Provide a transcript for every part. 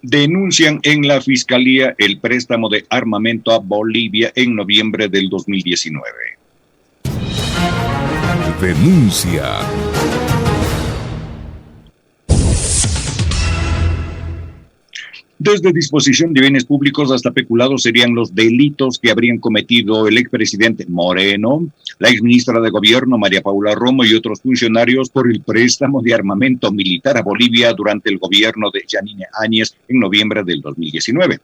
Denuncian en la Fiscalía el préstamo de armamento a Bolivia en noviembre del 2019. Denuncia. Desde disposición de bienes públicos hasta peculados serían los delitos que habrían cometido el expresidente Moreno, la exministra de Gobierno María Paula Romo y otros funcionarios por el préstamo de armamento militar a Bolivia durante el gobierno de Yanine Áñez en noviembre del 2019.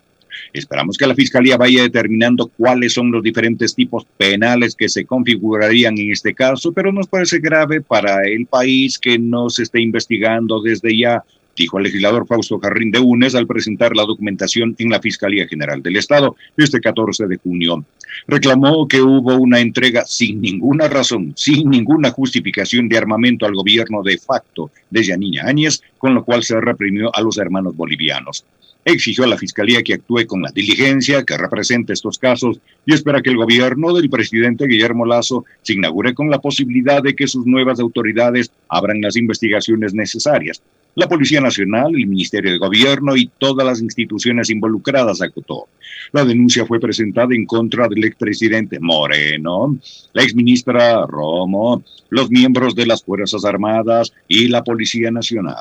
Esperamos que la Fiscalía vaya determinando cuáles son los diferentes tipos penales que se configurarían en este caso, pero nos parece grave para el país que no se esté investigando desde ya, dijo el legislador Fausto Jarrín de Unes al presentar la documentación en la Fiscalía General del Estado este 14 de junio. Reclamó que hubo una entrega sin ninguna razón, sin ninguna justificación de armamento al gobierno de facto de Yanine Áñez, con lo cual se reprimió a los hermanos bolivianos. Exigió a la Fiscalía que actúe con la diligencia que representa estos casos y espera que el gobierno del presidente Guillermo Lasso se inaugure con la posibilidad de que sus nuevas autoridades abran las investigaciones necesarias. La Policía Nacional, el Ministerio de Gobierno y todas las instituciones involucradas, acotó. La denuncia fue presentada en contra del expresidente Moreno, la exministra Romo, los miembros de las Fuerzas Armadas y la Policía Nacional.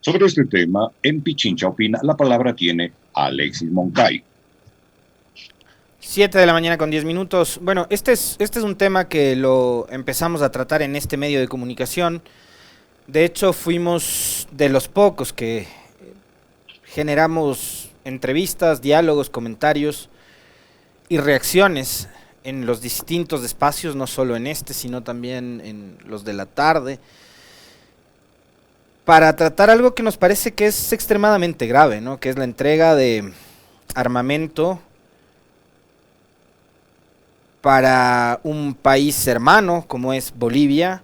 Sobre este tema, en Pichincha Opina, la palabra tiene Alexis Moncay. 7:10 a.m. Bueno, este es un tema que lo empezamos a tratar en este medio de comunicación. De hecho, fuimos de los pocos que generamos entrevistas, diálogos, comentarios y reacciones en los distintos espacios, no solo en este, sino también en los de la tarde, para tratar algo que nos parece que es extremadamente grave, ¿no? Que es la entrega de armamento para un país hermano como es Bolivia,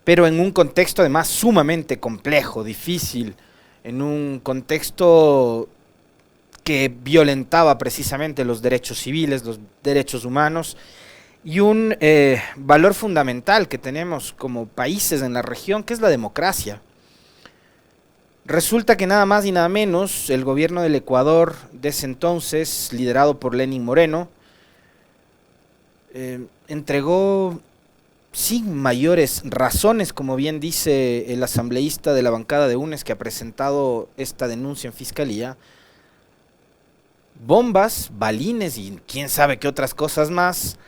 pero en un contexto además sumamente complejo, difícil, en un contexto que violentaba precisamente los derechos civiles, los derechos humanos, y un valor fundamental que tenemos como países en la región, que es la democracia. Resulta que nada más y nada menos, el gobierno del Ecuador de ese entonces, liderado por Lenín Moreno, entregó sin mayores razones, como bien dice el asambleísta de la bancada de UNES que ha presentado esta denuncia en fiscalía, bombas, balines y quién sabe qué otras cosas más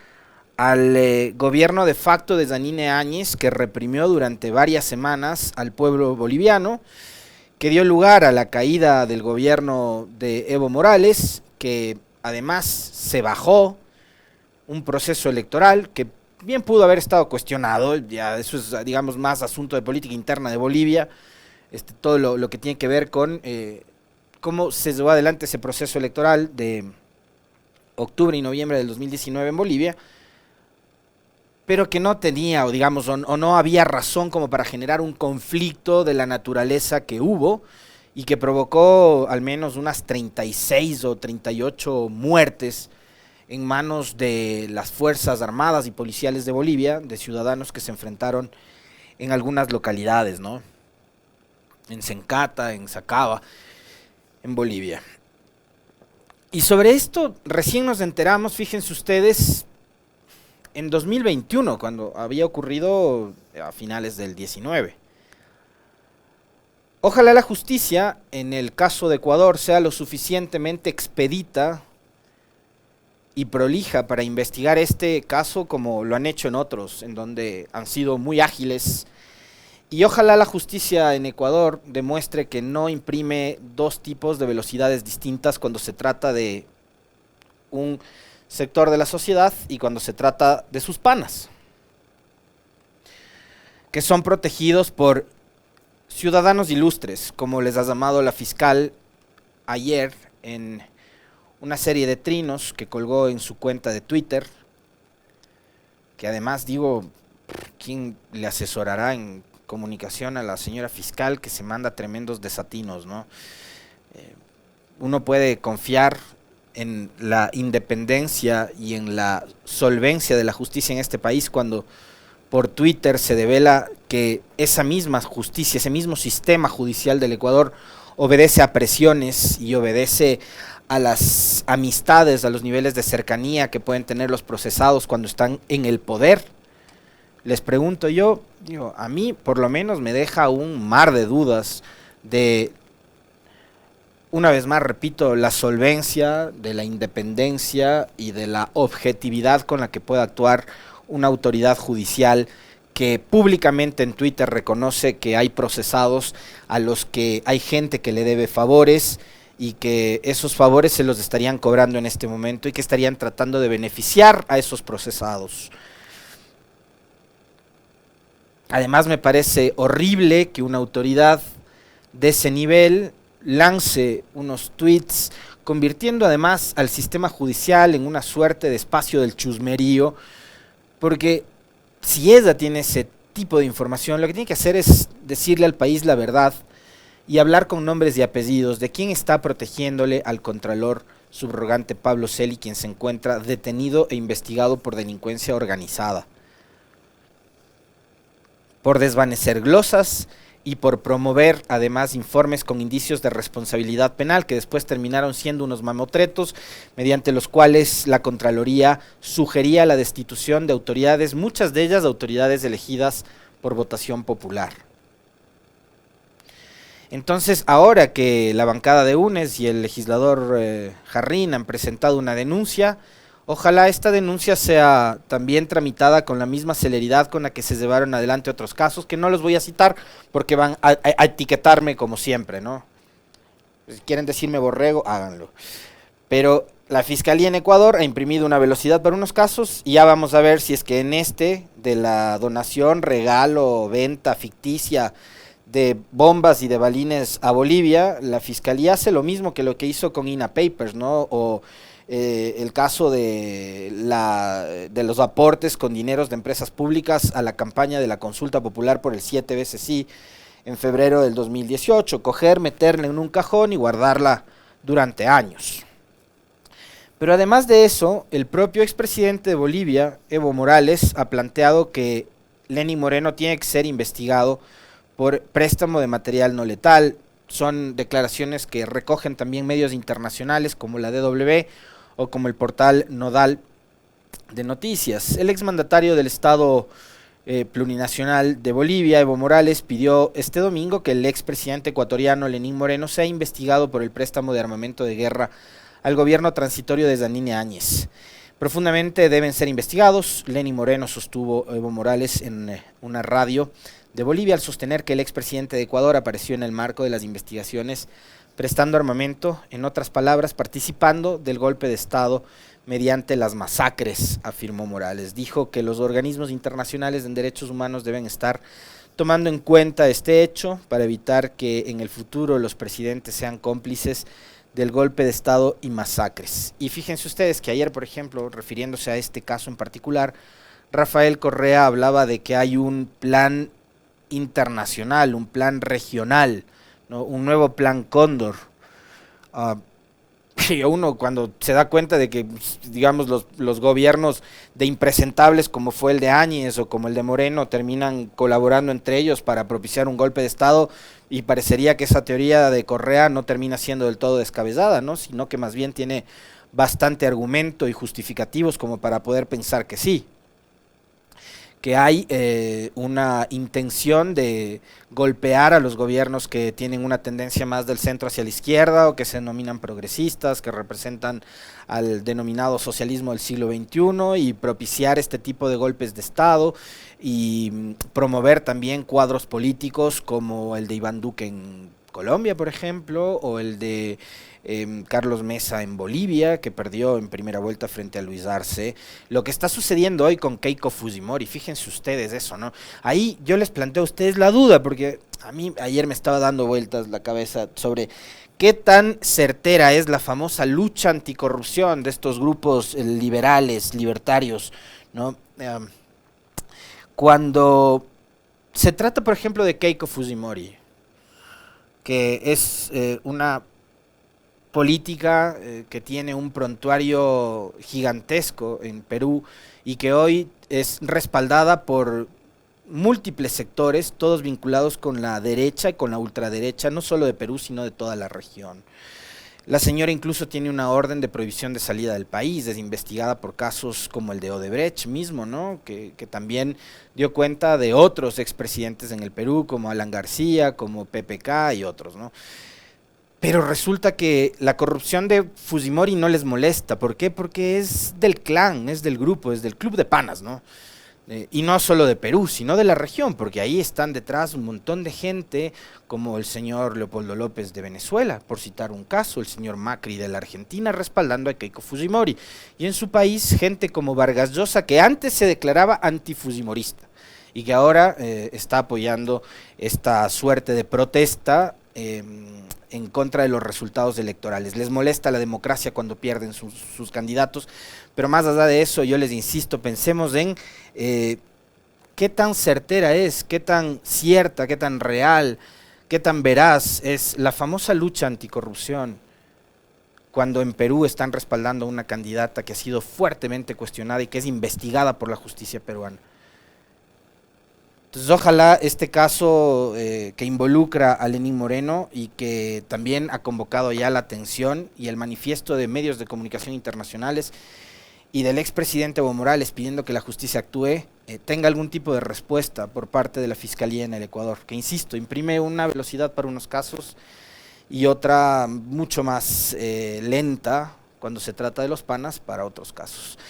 al gobierno de facto de Yanine Áñez, que reprimió durante varias semanas al pueblo boliviano, que dio lugar a la caída del gobierno de Evo Morales, que además se bajó un proceso electoral que bien pudo haber estado cuestionado, ya eso es, digamos, más asunto de política interna de Bolivia, todo lo que tiene que ver con cómo se llevó adelante ese proceso electoral de octubre y noviembre del 2019 en Bolivia, pero que no tenía, o digamos, o no había razón como para generar un conflicto de la naturaleza que hubo y que provocó al menos unas 36 o 38 muertes en manos de las Fuerzas Armadas y Policiales de Bolivia, de ciudadanos que se enfrentaron en algunas localidades, ¿no? En Sencata, en Sacaba, en Bolivia. Y sobre esto recién nos enteramos, fíjense ustedes, en 2021, cuando había ocurrido a finales del 19. Ojalá la justicia, en el caso de Ecuador, sea lo suficientemente expedita y prolija para investigar este caso como lo han hecho en otros, en donde han sido muy ágiles. Y ojalá la justicia en Ecuador demuestre que no imprime dos tipos de velocidades distintas cuando se trata de un sector de la sociedad y cuando se trata de sus panas, que son protegidos por ciudadanos ilustres, como les ha llamado la fiscal ayer en una serie de trinos que colgó en su cuenta de Twitter, que además digo, ¿quién le asesorará en comunicación a la señora fiscal que se manda tremendos desatinos, ¿no? Uno puede confiar en la independencia y en la solvencia de la justicia en este país cuando por Twitter se devela que esa misma justicia, ese mismo sistema judicial del Ecuador obedece a presiones y obedece a las amistades, a los niveles de cercanía que pueden tener los procesados cuando están en el poder. Les pregunto yo, digo, a mí por lo menos me deja un mar de dudas de, una vez más repito, la solvencia, de la independencia y de la objetividad con la que puede actuar una autoridad judicial que públicamente en Twitter reconoce que hay procesados a los que hay gente que le debe favores y que esos favores se los estarían cobrando en este momento y que estarían tratando de beneficiar a esos procesados. Además me parece horrible que una autoridad de ese nivel lance unos tweets convirtiendo además al sistema judicial en una suerte de espacio del chusmerío, porque si ella tiene ese tipo de información, lo que tiene que hacer es decirle al país la verdad y hablar con nombres y apellidos de quién está protegiéndole al contralor subrogante Pablo Celi, quien se encuentra detenido e investigado por delincuencia organizada, por desvanecer glosas y por promover además informes con indicios de responsabilidad penal que después terminaron siendo unos mamotretos mediante los cuales la Contraloría sugería la destitución de autoridades, muchas de ellas autoridades elegidas por votación popular. Entonces, ahora que la bancada de UNES y el legislador Jarrín han presentado una denuncia, ojalá esta denuncia sea también tramitada con la misma celeridad con la que se llevaron adelante otros casos, que no los voy a citar porque van a etiquetarme como siempre, ¿no? Si quieren decirme borrego, háganlo. Pero la Fiscalía en Ecuador ha imprimido una velocidad para unos casos y ya vamos a ver si es que en este, de la donación, regalo, venta ficticia de bombas y de balines a Bolivia, la Fiscalía hace lo mismo que lo que hizo con INA Papers, ¿no? O el caso de los aportes con dineros de empresas públicas a la campaña de la consulta popular por el 7 veces sí en febrero del 2018, coger, meterla en un cajón y guardarla durante años. Pero además de eso, el propio expresidente de Bolivia, Evo Morales, ha planteado que Lenín Moreno tiene que ser investigado por préstamo de material no letal. Son declaraciones que recogen también medios internacionales como la DW o como el portal Nodal de Noticias. El exmandatario del Estado plurinacional de Bolivia, Evo Morales, pidió este domingo que el expresidente ecuatoriano Lenín Moreno sea investigado por el préstamo de armamento de guerra al gobierno transitorio de Yanine Áñez. Profundamente deben ser investigados, Lenín Moreno sostuvo Evo Morales en una radio de Bolivia al sostener que el expresidente de Ecuador apareció en el marco de las investigaciones prestando armamento, en otras palabras, participando del golpe de Estado mediante las masacres, afirmó Morales. Dijo que los organismos internacionales en derechos humanos deben estar tomando en cuenta este hecho para evitar que en el futuro los presidentes sean cómplices del golpe de Estado y masacres. Y fíjense ustedes que ayer, por ejemplo, refiriéndose a este caso en particular, Rafael Correa hablaba de que hay un plan internacional, un plan regional, ¿no? Un nuevo plan Cóndor. Y uno cuando se da cuenta de que, digamos, los gobiernos de impresentables como fue el de Áñez o como el de Moreno terminan colaborando entre ellos para propiciar un golpe de Estado, y parecería que esa teoría de Correa no termina siendo del todo descabellada, ¿no? Sino que más bien tiene bastante argumento y justificativos como para poder pensar que sí, que hay una intención de golpear a los gobiernos que tienen una tendencia más del centro hacia la izquierda o que se denominan progresistas, que representan al denominado socialismo del siglo XXI, y propiciar este tipo de golpes de Estado y promover también cuadros políticos como el de Iván Duque en Colombia, por ejemplo, o el de Carlos Mesa en Bolivia, que perdió en primera vuelta frente a Luis Arce. Lo que está sucediendo hoy con Keiko Fujimori, fíjense ustedes eso, ¿no? Ahí yo les planteo a ustedes la duda, porque a mí ayer me estaba dando vueltas la cabeza sobre qué tan certera es la famosa lucha anticorrupción de estos grupos liberales, libertarios, ¿no? Cuando se trata, por ejemplo, de Keiko Fujimori, que es una política que tiene un prontuario gigantesco en Perú y que hoy es respaldada por múltiples sectores, todos vinculados con la derecha y con la ultraderecha, no solo de Perú, sino de toda la región. La señora incluso tiene una orden de prohibición de salida del país, es investigada por casos como el de Odebrecht mismo, ¿no? Que también dio cuenta de otros expresidentes en el Perú, como Alan García, como PPK y otros, ¿no? Pero resulta que la corrupción de Fujimori no les molesta. ¿Por qué? Porque es del clan, es del grupo, es del club de panas, ¿no? Y no solo de Perú, sino de la región, porque ahí están detrás un montón de gente, como el señor Leopoldo López de Venezuela, por citar un caso, el señor Macri de la Argentina respaldando a Keiko Fujimori, y en su país gente como Vargas Llosa, que antes se declaraba antifujimorista, y que ahora está apoyando esta suerte de protesta en contra de los resultados electorales. Les molesta la democracia cuando pierden sus candidatos, pero más allá de eso, yo les insisto, pensemos en qué tan certera es, qué tan cierta, qué tan real, qué tan veraz es la famosa lucha anticorrupción, cuando en Perú están respaldando a una candidata que ha sido fuertemente cuestionada y que es investigada por la justicia peruana. Entonces, ojalá este caso que involucra a Lenín Moreno y que también ha convocado ya la atención y el manifiesto de medios de comunicación internacionales y del expresidente Evo Morales pidiendo que la justicia actúe, tenga algún tipo de respuesta por parte de la Fiscalía en el Ecuador, que insisto, imprime una velocidad para unos casos y otra mucho más lenta cuando se trata de los panas para otros casos.